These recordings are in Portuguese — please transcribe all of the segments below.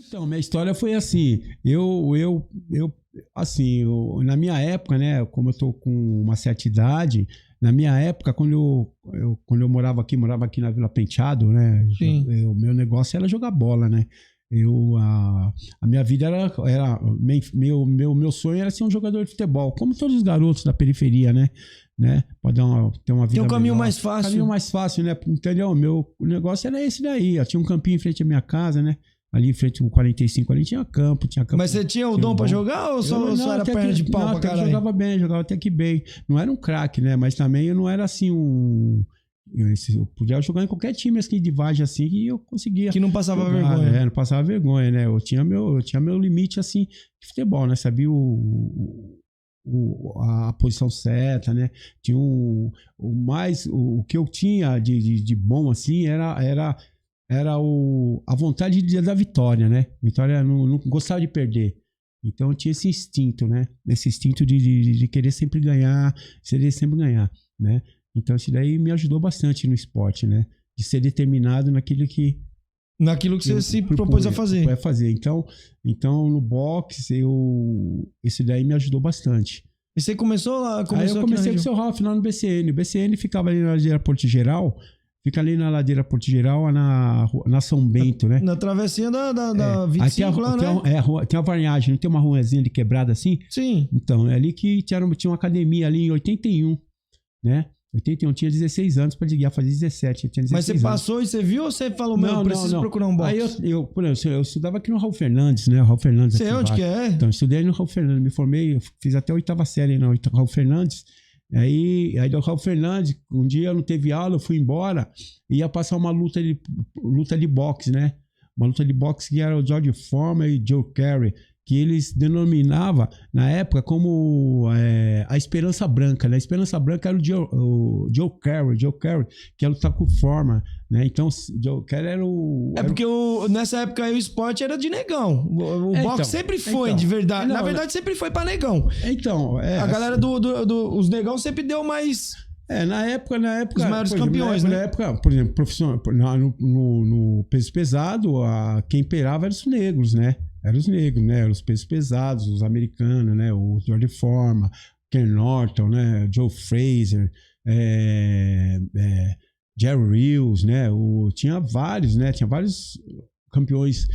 Então, minha história foi assim, na minha época, né, como eu tô com uma certa idade, na minha época, quando eu morava aqui na Vila Penteado, né, Sim. meu negócio era jogar bola, né, a minha vida meu sonho era ser um jogador de futebol, como todos os garotos da periferia, né, pra ter uma vida Tem um caminho melhor. mais fácil. Caminho mais fácil, né, entendeu? O negócio era esse daí, eu tinha um campinho em frente à minha casa, né, ali em frente ao 45, ali tinha campo. Mas você tinha o dom pra jogar ou só era perna de pau pra caralho? Eu jogava bem, jogava até que bem. Não era um craque, né? Mas também eu não era assim eu podia jogar em qualquer time assim, de Vargem assim e eu conseguia. Que não passava jogar, vergonha. Não passava vergonha, né? Eu tinha meu limite assim de futebol, né? Sabia a posição certa, né? Tinha o que eu tinha de bom assim era a vontade da vitória, né? Vitória não gostava de perder. Então eu tinha esse instinto, né? Esse instinto de querer sempre ganhar, né? Então isso daí me ajudou bastante no esporte, né? De ser determinado naquilo que você se propôs a fazer. Então no boxe, esse daí me ajudou bastante. E você começou lá? Aí eu comecei com o seu Ralf lá no BCN. O BCN ficava ali na ladeira Porto Geral. Fica ali na ladeira Porto Geral, na São Bento, né? Na travessinha da 25 lá, né? Tem a vargem, não tem uma ruazinha de quebrada assim? Sim. Então, é ali que tinha uma academia ali em 81, né? 81, tinha 16 anos para ia fazer 17, tinha 16 Mas você passou e você viu ou você falou, meu, preciso procurar um boxe? Aí eu estudava aqui no Raul Fernandes, né? Raul Fernandes. Sei onde que é? Então, eu estudei no Raul Fernandes, me formei, eu fiz até a 8ª série no Raul Fernandes. Aí do Raul Fernandes, um dia não teve aula, eu fui embora e ia passar uma luta de boxe, né? Uma luta de boxe que era o George Foreman e Joe Carey, que eles denominavam na época como a Esperança Branca, né? A Esperança Branca era o Joe Carey, que ia lutar com o Foreman, né? Então, o Joe Carey era o... porque nessa época aí o esporte era de negão. O boxe sempre foi, de verdade. Na verdade, sempre foi pra negão. Então... a galera os negão sempre deu mais... Na época... Os maiores campeões, né? Na época, por exemplo, no peso pesado, quem imperava eram os negros, né? Eram os negros, né? Eram os pesos pesados, os americanos, né? O George Foreman, Ken Norton, né? Joe Frazier, Jerry Rios, né? Tinha vários, né? Tinha vários campeões.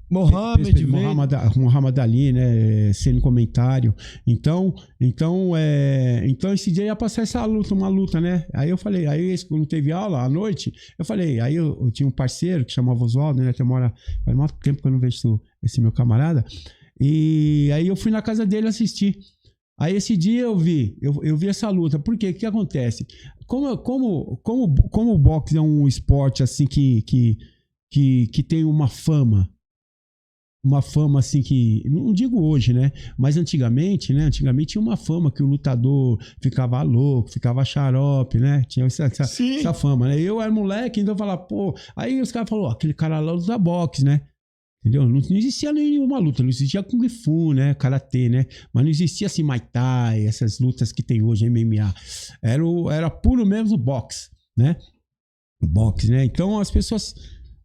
Muhammad Ali, né? Sendo comentário. Então esse dia ia passar uma luta, né? Aí eu falei, quando teve aula à noite, eu falei, aí eu tinha um parceiro que chamava Oswaldo, né? Faz muito tempo que eu não vejo esse meu camarada. E aí eu fui na casa dele assistir. Aí esse dia eu vi essa luta. Por quê? O que acontece? Como o boxe é um esporte assim que tem uma fama assim que, não digo hoje, né? Mas antigamente tinha uma fama que o lutador ficava louco, ficava xarope, né? Tinha essa fama, né? Eu era moleque, então eu falava, pô... Aí os caras falaram, aquele cara lá luta boxe, né? Entendeu? Não existia nenhuma luta, não existia Kung Fu, né? Karatê, né? Mas não existia assim Muay Thai, essas lutas que tem hoje, MMA. Era puro mesmo boxe, né? Boxe, né? Então as pessoas...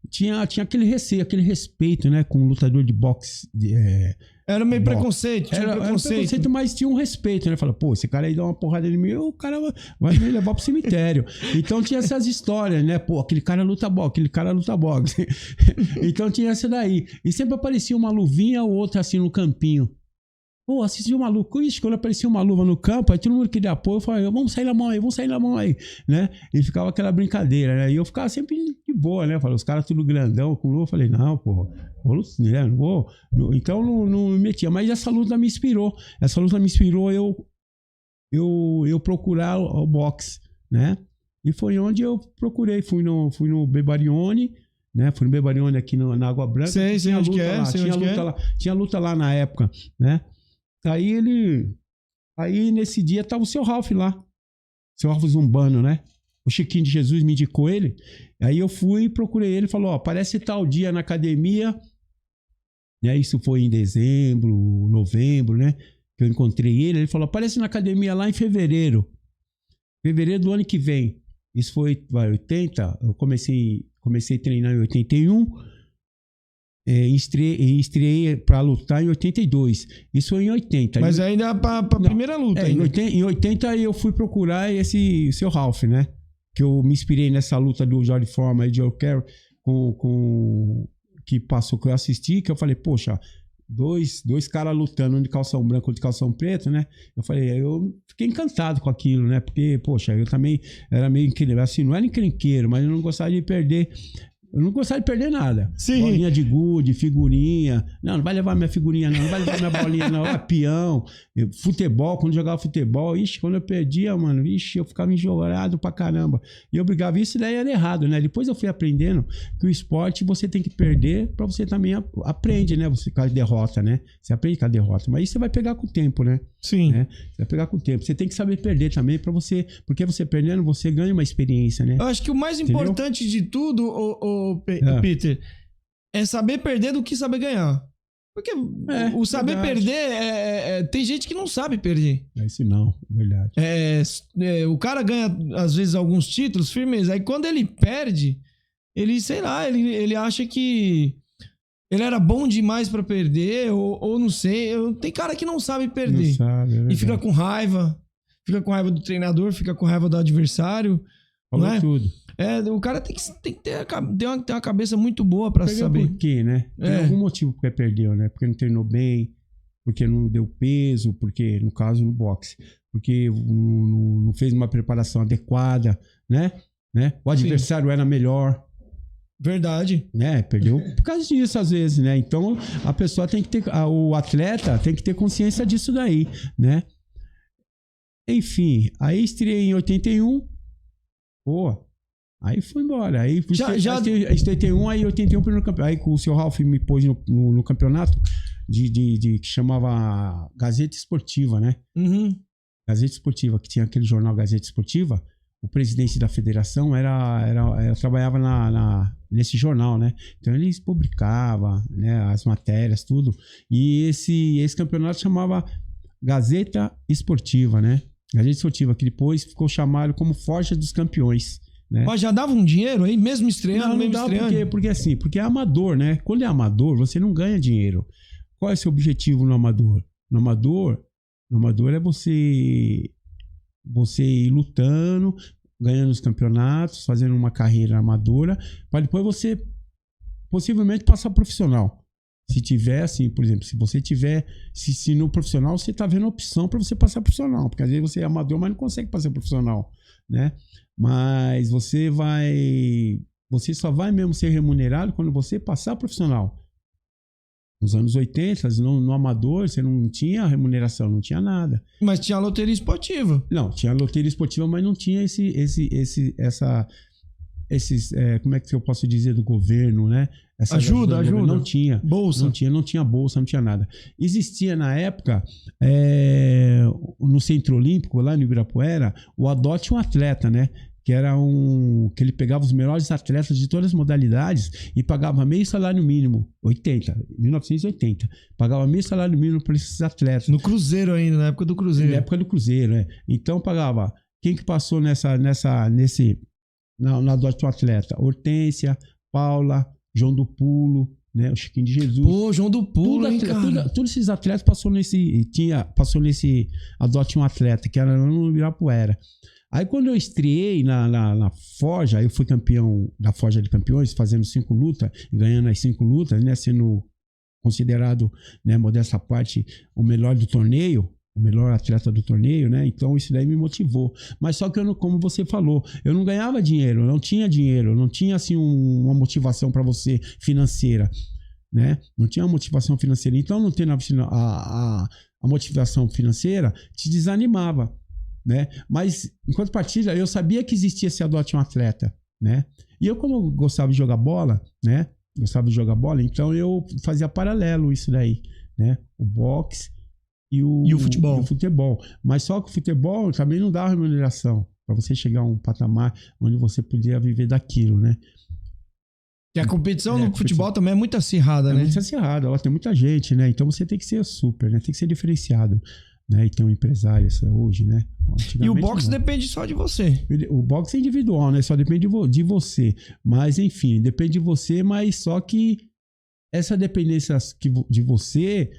Tinha aquele receio, aquele respeito, né, com o lutador de boxe. Era meio preconceito. Era preconceito, mas tinha um respeito, né? Fala, pô, esse cara aí dá uma porrada em mim, o cara vai me levar pro cemitério. Então tinha essas histórias, né? Pô, aquele cara luta boxe. Então tinha essa daí. E sempre aparecia uma luvinha ou outra assim no campinho. Pô, assisti uma luva. Quando aparecia uma luva no campo, aí todo mundo queria apoio. Eu falava, vamos sair na mão aí, né? E ficava aquela brincadeira, né? E eu ficava sempre de boa, né? Eu falei, os caras tudo grandão com luva. Eu falei, não, pô, não vou. Então não me metia. Mas essa luta me inspirou. Eu procurar o boxe, né? E foi onde eu procurei. Fui no Bebarione, né? Fui no Bebarione aqui na Água Branca. Tinha luta lá na época, né? Aí nesse dia tava o seu Ralf lá, seu Ralf Zumbano, né? O Chiquinho de Jesus me indicou ele. Aí eu fui e procurei ele, falou, aparece tal dia na academia, né? Isso foi em dezembro, novembro, né? Que eu encontrei ele. Ele falou, aparece na academia lá em fevereiro do ano que vem. Isso foi 80, eu comecei a treinar em 81. estreiei pra lutar em 82. Isso foi em 80. Mas ainda pra primeira luta. Em 80 eu fui procurar o seu Ralph, né? Que eu me inspirei nessa luta do George Foreman e Joe Carey que passou, que eu assisti, que eu falei, poxa, dois caras lutando, um de calção branco, outro de calção preto, né? Eu fiquei encantado com aquilo, né? Porque, poxa, eu também era meio encrenqueiro, assim, não era encrenqueiro, mas eu não gostava de perder. Eu não gostava de perder nada. Sim. Bolinha de gude, figurinha. Não vai levar minha figurinha, não vai levar minha bolinha, não. Peão. Futebol, quando eu jogava futebol, quando eu perdia, mano, eu ficava enjorado pra caramba. E eu brigava, isso daí era errado, né? Depois eu fui aprendendo que o esporte você tem que perder pra você também aprende, né? Você com a derrota, né? Você aprende com a derrota. Mas isso você vai pegar com o tempo, né? Sim. Né? Você vai pegar com o tempo. Você tem que saber perder também pra você... Porque você perdendo, você ganha uma experiência, né? Eu acho que o mais importante de tudo, Peter, é saber perder do que saber ganhar. Porque o saber perder, tem gente que não sabe perder. Isso não, verdade. O cara ganha, às vezes, alguns títulos, firmeza. Aí quando ele perde, ele, sei lá, ele acha que ele era bom demais pra perder, ou não sei. Tem cara que não sabe perder. Não sabe, e fica com raiva. Fica com raiva do treinador, fica com raiva do adversário. Falou não é? tudo. O cara tem que ter uma cabeça muito boa pra saber. Por quê, né? Tem algum motivo porque perdeu, né? Porque não treinou bem, porque não deu peso, porque, no caso, no boxe, porque não fez uma preparação adequada, né? O adversário era melhor. Verdade. Né? Perdeu por causa disso, às vezes, né? Então, a pessoa tem que ter... O atleta tem que ter consciência disso daí, né? Enfim, aí estreiei em 81. Pô, aí foi embora. Aí já 81, aí 81 no campeonato. Aí o seu Ralph me pôs no campeonato que chamava Gazeta Esportiva, né? Uhum. Gazeta Esportiva, que tinha aquele jornal Gazeta Esportiva. O presidente da federação trabalhava nesse jornal, né? Então eles publicavam, né, as matérias, tudo. E esse campeonato chamava Gazeta Esportiva, né? Gazeta Esportiva, que depois ficou chamado como Forja dos Campeões. Né? Mas já dava um dinheiro aí, mesmo estreando? Não dá porque é amador, né? Quando é amador, você não ganha dinheiro. Qual é o seu objetivo no amador? No amador é você ir lutando, ganhando os campeonatos, fazendo uma carreira amadora, para depois você possivelmente passar profissional. Se tiver, assim, por exemplo, se você tiver, se no profissional você tá vendo opção para você passar profissional, porque às vezes você é amador, mas não consegue passar profissional, né? Mas você só vai mesmo ser remunerado quando você passar profissional. Nos anos 80, no amador, você não tinha remuneração, não tinha nada. Mas tinha a loteria esportiva. Não, tinha a loteria esportiva, mas não tinha como é que eu posso dizer, do governo, né? Ajuda. Não tinha. Bolsa. Não tinha bolsa, não tinha nada. Existia na época, no Centro Olímpico, lá no Ibirapuera, o Adote um Atleta, né? Que que ele pegava os melhores atletas de todas as modalidades e pagava meio salário mínimo, 1980. Pagava meio salário mínimo para esses atletas. No Cruzeiro ainda, na época do Cruzeiro. Na época do Cruzeiro, Então pagava. Quem que passou na Adote um Atleta? Hortência, Paula, João do Pulo, né? O Chiquinho de Jesus. Pô, João do Pulo, cara. Todos esses atletas passou nesse Adote um Atleta, que era no Ibirapuera. Aí quando eu estreiei na Forja, eu fui campeão da Forja de Campeões, fazendo 5 lutas, ganhando as 5 lutas, né? Sendo considerado, né, modesta parte, o melhor do torneio, o melhor atleta do torneio, né? Então isso daí me motivou. Mas só que como você falou, eu não ganhava dinheiro, não tinha assim uma motivação para você financeira, né? Não tinha uma motivação financeira. Então não tendo a motivação financeira te desanimava, né? Mas enquanto partida eu sabia que existia esse Adote um Atleta, né? E eu, como gostava de jogar bola, né? Então eu fazia paralelo isso daí, né? O boxe e o futebol. Mas só que o futebol também não dá remuneração para você chegar a um patamar onde você podia viver daquilo, né? E a competição no futebol também é muito acirrada, né? É muito acirrada, ela tem muita gente, né? Então você tem que ser super, né? Tem que ser diferenciado, né? E tem um empresário hoje, né? E o boxe depende só de você. O boxe é individual, né? Só depende de você. Mas enfim, depende de você, mas só que essa dependência de você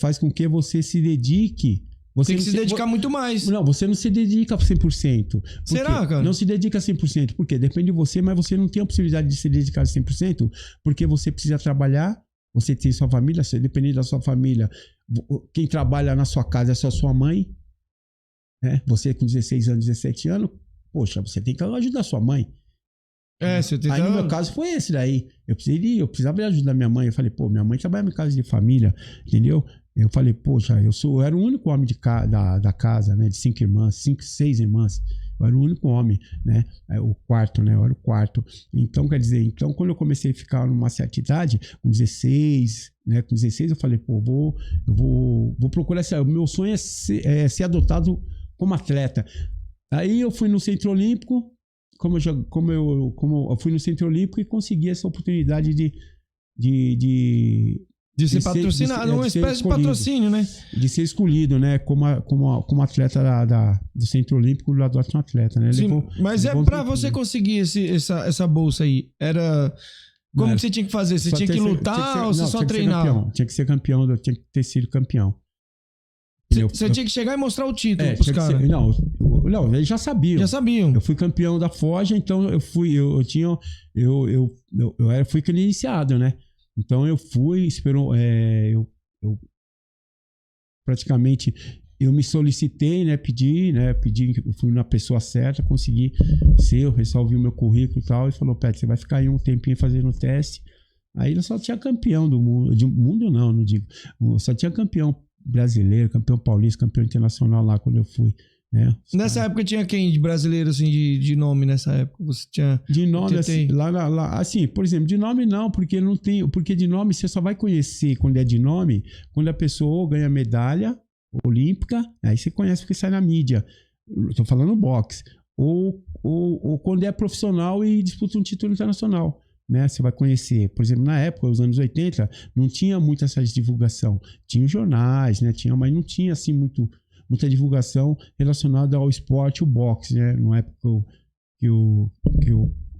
faz com que você se dedique. Você tem que se dedicar muito mais. Não, você não se dedica 100%. Será, cara? Não se dedica 100%. Por quê? Depende de você, mas você não tem a possibilidade de se dedicar 100%, porque você precisa trabalhar, você tem sua família, você depende da sua família. Quem trabalha na sua casa é só sua mãe. Né? Você com 16 anos, 17 anos, poxa, você tem que ajudar sua mãe. Você tem que... Aí no meu caso foi esse daí. Eu precisava de ajuda da minha mãe. Eu falei, pô, minha mãe trabalha em casa de família, entendeu? Eu falei, poxa, eu era o único homem da casa, né? De 5 irmãs, 6 irmãs. Eu era o único homem, né? O quarto, né? Eu era o quarto. Então, quer dizer, quando eu comecei a ficar numa certa idade, com 16, né? Com 16 eu falei, pô, eu vou procurar o meu sonho é ser adotado como atleta. Aí eu fui no Centro Olímpico, como eu fui no Centro Olímpico e consegui essa oportunidade de ser patrocinado, uma espécie de patrocínio, né? De ser escolhido, né? Como atleta do Centro Olímpico, do Adote um Atleta, né? Sim, mas pra você conseguir essa bolsa aí, era... Como que você tinha que fazer? Você tinha que lutar ou você só treinava? Tinha que ser campeão, tinha que ter sido campeão. Você tinha que chegar e mostrar o título pros caras. Não, eles já sabiam. Já sabiam. Eu fui campeão da Forja, então eu fui iniciado, né? Então eu fui, praticamente eu me solicitei, né? Pedi, eu fui na pessoa certa, consegui eu resolvi o meu currículo e tal, e falou, Pet, você vai ficar aí um tempinho fazendo o teste. Aí eu só tinha campeão do mundo, não digo, só tinha campeão brasileiro, campeão paulista, campeão internacional lá quando eu fui, né? Nessa época tinha quem de brasileiro, assim, de nome nessa época? Você tinha... De nome, assim, lá, assim, por exemplo, de nome não, porque não tem, porque de nome você só vai conhecer quando é de nome, quando a pessoa ganha medalha olímpica, aí você conhece porque sai na mídia, tô falando boxe, ou quando é profissional e disputa um título internacional. Né, você vai conhecer, por exemplo, na época, nos anos 80, não tinha muita essa divulgação. Tinha jornais, né, mas não tinha assim muita divulgação relacionada ao esporte, o boxe, né, na época que eu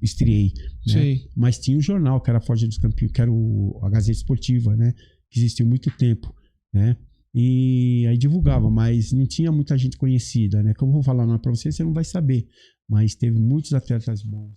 estreiei. Né? Mas tinha o jornal, que era a Forja dos Campeões, que era a Gazeta Esportiva, né, que existiu muito tempo, né, e aí divulgava, mas não tinha muita gente conhecida, né, como eu vou falar para você não vai saber, mas teve muitos atletas bons.